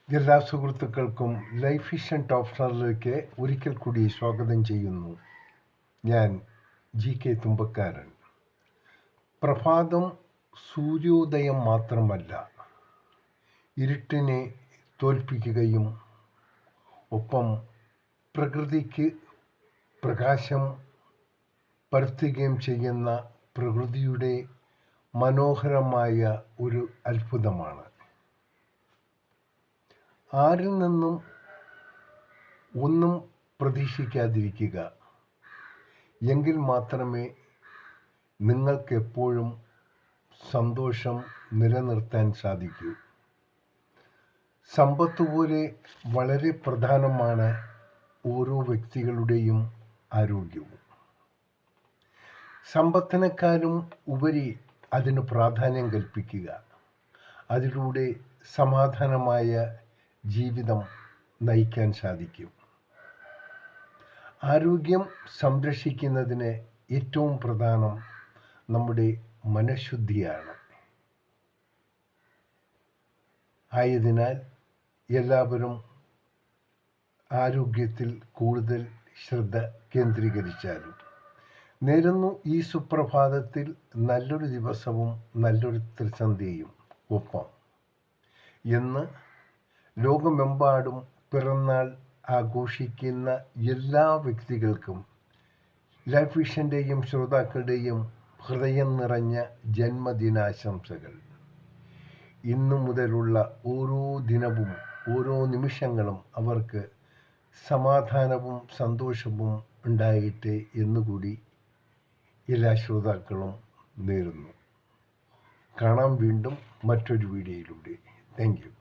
എല്ലാ സുഹൃത്തുക്കൾക്കും life vision top സ്റ്റാറിലേക്ക് ഒരിക്കൽ കൂടി സ്വാഗതം ചെയ്യുന്നു. ഞാൻ GK തുമ്പക്കാരൻ. പ്രഭാതം സൂര്യോദയം മാത്രമല്ല, ഇരുട്ടിനെ തോൽപ്പിക്കുകയും ഒപ്പം പ്രകൃതിക്ക് പ്രകാശം പരത്തുകയും ചെയ്യുന്ന പ്രകൃതിയുടെ മനോഹരമായ ഒരു അത്ഭുതമാണ്. ആരിൽ നിന്നും ഒന്നും പ്രതീക്ഷിക്കാതിരിക്കുക, എങ്കിൽ മാത്രമേ നിങ്ങൾക്കെപ്പോഴും സന്തോഷം നിലനിർത്താൻ സാധിക്കൂ. സമ്പത്ത് പോലെ വളരെ പ്രധാനമാണ് ഓരോ വ്യക്തികളുടെയും ആരോഗ്യവും. സമ്പത്തിനേക്കാളും ഉപരി അതിന് പ്രാധാന്യം കൽപ്പിക്കുക, അതിലൂടെ സമാധാനമായ ജീവിതം നയിക്കാൻ സാധിക്കും. ആരോഗ്യം സംരക്ഷിക്കുന്നതിന് ഏറ്റവും പ്രധാനം നമ്മുടെ മനഃശുദ്ധിയാണ്. ആയതിനാൽ എല്ലാവരും ആരോഗ്യത്തിൽ കൂടുതൽ ശ്രദ്ധ കേന്ദ്രീകരിച്ചാലും. നേരുന്നു ഈ സുപ്രഭാതത്തിൽ നല്ലൊരു ദിവസവും നല്ലൊരു ത്രിസന്ധ്യയും. ഒപ്പം ഇന്ന് ലോകമെമ്പാടും പിറന്നാൾ ആഘോഷിക്കുന്ന എല്ലാ വ്യക്തികൾക്കും ലൈഫ് വിഷൻ്റെയും ശ്രോതാക്കളുടെയും ഹൃദയം നിറഞ്ഞ ജന്മദിനാശംസകൾ. ഇന്നു മുതലുള്ള ഓരോ ദിനവും ഓരോ നിമിഷങ്ങളും അവർക്ക് സമാധാനവും സന്തോഷവും ഉണ്ടായിട്ട് എന്നുകൂടി എല്ലാ ശ്രോതാക്കളും നേരുന്നു. കാണാം വീണ്ടും മറ്റൊരു വീഡിയോയിലൂടെ. Thank you.